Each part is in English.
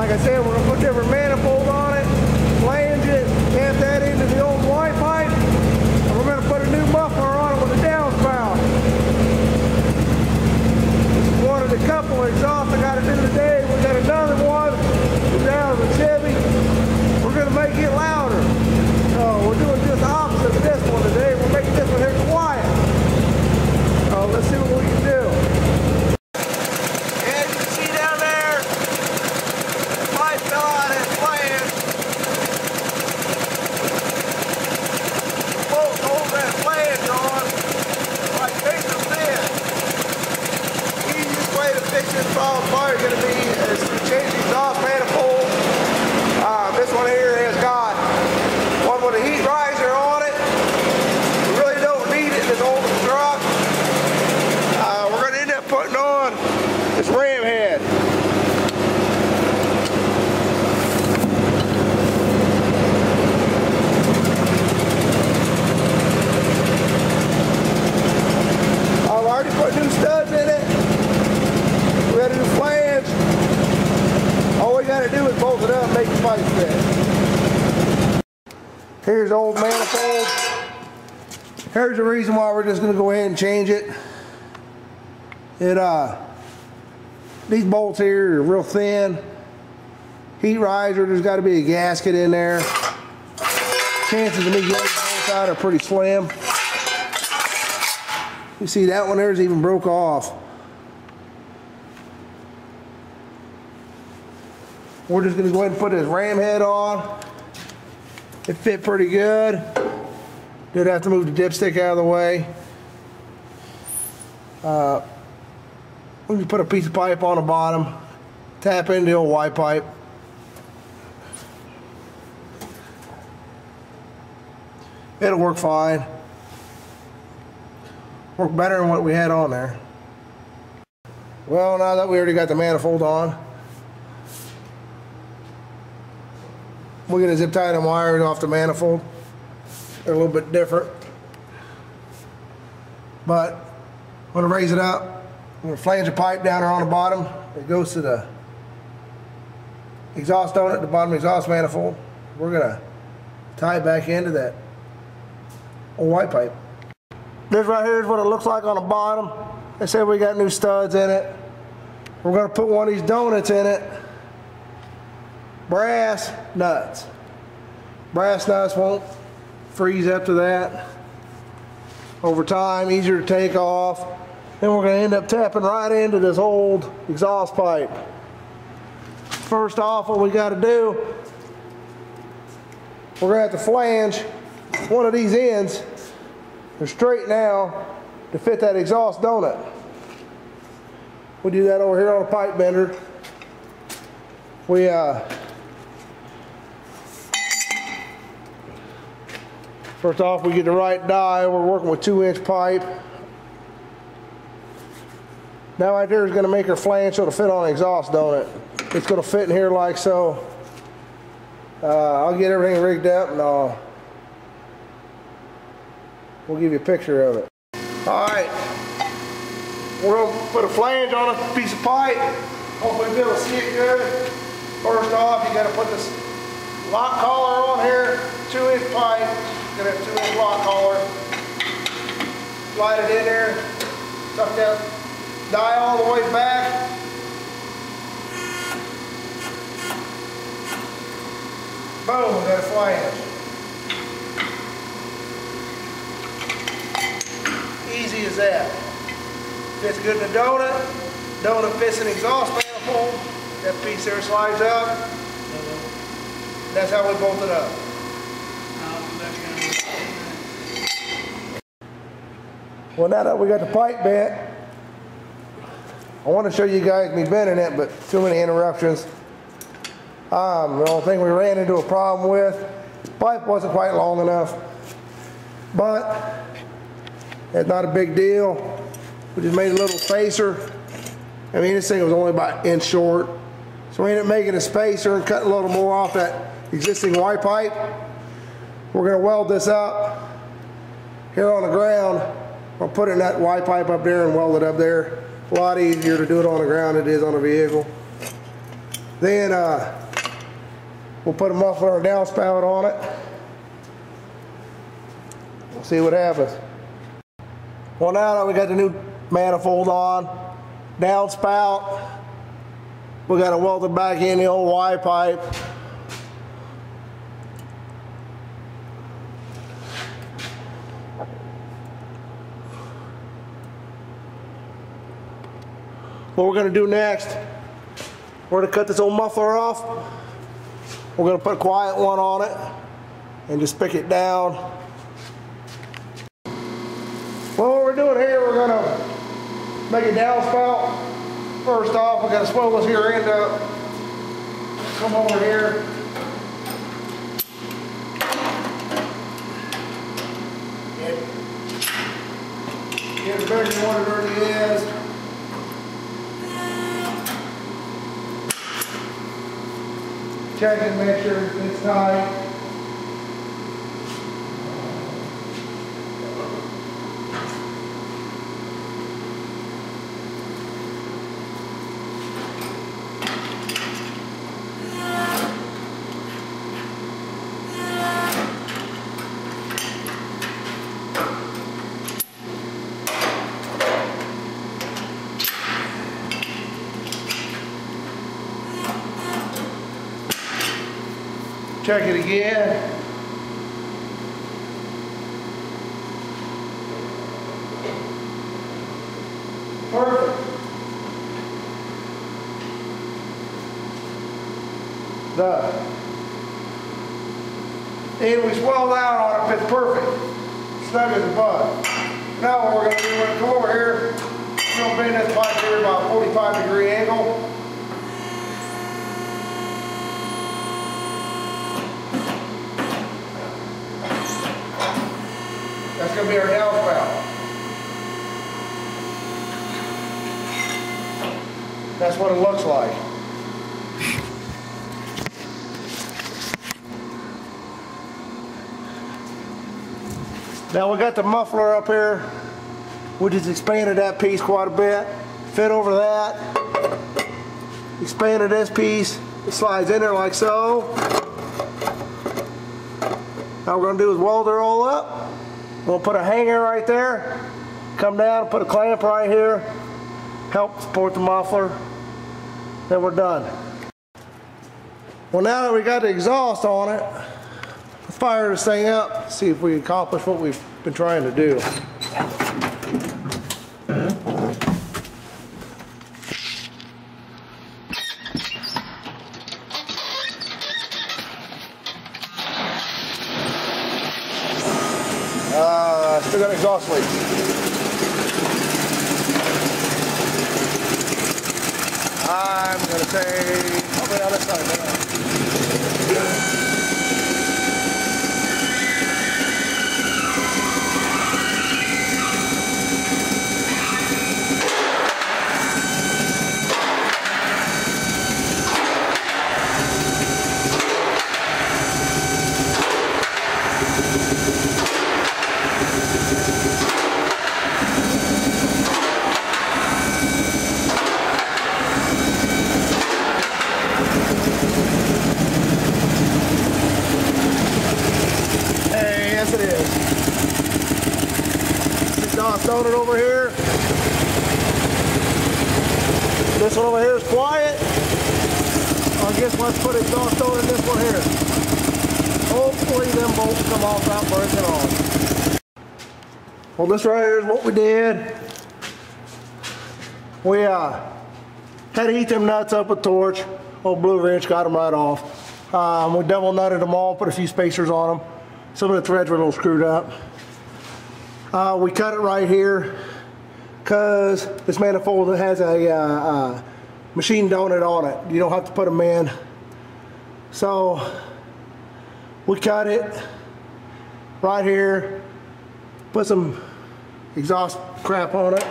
Like I said, we're going to put different manifold on it, flange it, tap that into the old Y pipe, and we're going to put a new muffler on it with a downspout. One of the couple exhausts I got to do today. We got another one. It's out of the Chevy. We're going to make it louder. We're doing just the opposite of this one today. We're making this one here quiet. Let's see what we can do. As you can see down there, the pipe fell out of that flange. The bolt holds that flange on like paper thin. The easiest way to fix this problem probably going to be is to change the exhaust manifold. This one here has got one with a heat riser on it. We really don't need it in this old truck. We're going to end up putting on this ram head. I've already put new studs in it. We got a new flange. All we got to do is bolt it up and make the pipe fit. Here's the old manifold. Here's the reason why we're just going to go ahead and change it. These bolts here are real thin. Heat riser, there's got to be a gasket in there. Chances of me getting bolts out are pretty slim. You see that one there's even broke off. We're just going to go ahead and put this ram head on. It fit pretty good. Did have to move the dipstick out of the way. We can put a piece of pipe on the bottom, tap into the old Y pipe. It'll work fine. Work better than what we had on there. Well, now that we already got the manifold on, we're going to zip tie them wires off the manifold. They're a little bit different. But I'm going to raise it up. I'm going to flange a pipe down there on the bottom. It goes to the exhaust donut, the bottom exhaust manifold. We're going to tie it back into that old white pipe. This right here is what it looks like on the bottom. They said we got new studs in it. We're going to put one of these donuts in it. Brass nuts. Brass nuts won't freeze up to that. Over time, easier to take off. Then we're going to end up tapping right into this old exhaust pipe. First off, what we got to do, we're going to have to flange one of these ends. They're straight now to fit that exhaust donut. We do that over here on a pipe bender. First off, we get the right die. We're working with 2-inch pipe. Now right there is going to make her flange so it'll fit on the exhaust donut. It's going to fit in here like so. I'll get everything rigged up and we'll give you a picture of it. Alright, we're going to put a flange on a piece of pipe. Hopefully you'll be able to see it good. First off, you got to put this lock collar on here, 2-inch pipe. You're going to have 2-inch lock collar. Slide it in there, tuck that die all the way back. Boom, we got a flange. Easy as that. Fits good in the donut. Donut fits in the exhaust manifold. That piece there slides up. That's how we bolt it up. Well, now that we got the pipe bent, I want to show you guys me bending it, but too many interruptions. The only thing we ran into a problem with, the pipe wasn't quite long enough, but it's not a big deal. We just made a little spacer. I mean, this thing was only about an inch short. So we ended up making a spacer and cutting a little more off that existing Y pipe. We're going to weld this up here on the ground. I'll put it in that Y pipe up there and weld it up there. A lot easier to do it on the ground than it is on a vehicle. Then we'll put a muffler or downspout on it. We'll see what happens. Well, now that we got the new manifold on, downspout, we got to weld it back in the old Y pipe. What we're going to do next, we're going to cut this old muffler off. We're going to put a quiet one on it and just pick it down. Well, what we're doing here, we're going to make a downspout. First off, we're going to swell this here end up. Come over here. Get it bigger than what it already is. Check and make sure it's tight. Check it again. Perfect. Done. And we swell out on it, it's perfect. Snug as a bug. Now what we're going to do, we're going to come over here. We're going to bend this pipe here about a 45-degree angle. That's going to be our downspout. That's what it looks like. Now we got the muffler up here. We just expanded that piece quite a bit. Fit over that. Expanded this piece. It slides in there like so. Now what we're going to do is weld it all up. We'll put a hanger right there, come down, put a clamp right here, help support the muffler, then we're done. Well, now that we got the exhaust on it, let's fire this thing up, see if we accomplish what we've been trying to do. Still got exhaust leak. I'm going to say probably on this side. Exhaust on it over here. This one over here is quiet. I guess let's put exhaust on in this one here. Hopefully them bolts come off without breaking off. Well, this right here is what we did. We had to heat them nuts up with torch. Old blue wrench got them right off. We double nutted them all, put a few spacers on them. Some of the threads were a little screwed up. We cut it right here because this manifold has a machine donut on it. You don't have to put them in. So we cut it right here, put some exhaust crap on it,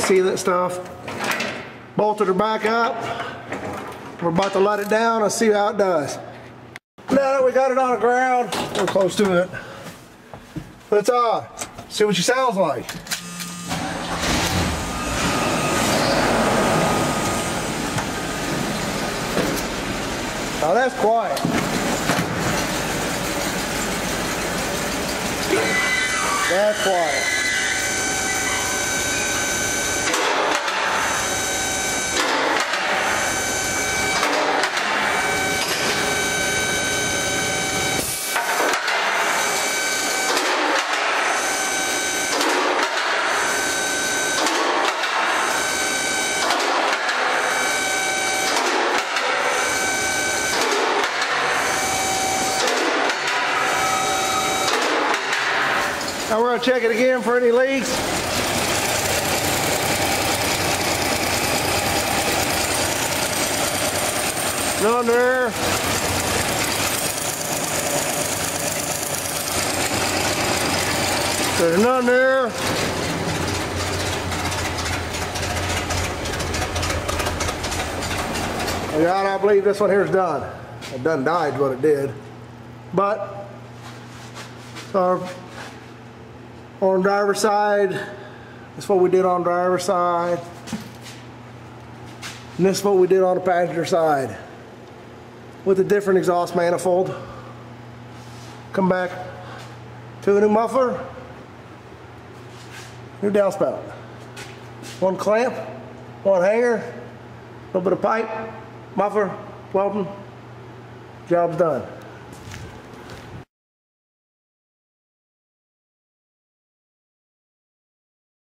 sealant stuff, bolted her back up. We're about to let it down and see how it does. Now that we got it on the ground, we're close to it. Let's see what she sounds like. Now that's quiet. That's quiet. Now we're going to check it again for any leaks. None there. There's none there. God, I believe this one here is done. It done died what it did. But on driver's side, that's what we did on driver's side. And this is what we did on the passenger side. With a different exhaust manifold. Come back to the new muffler. New downspout. One clamp, one hanger, a little bit of pipe, muffler, welding. Job's done.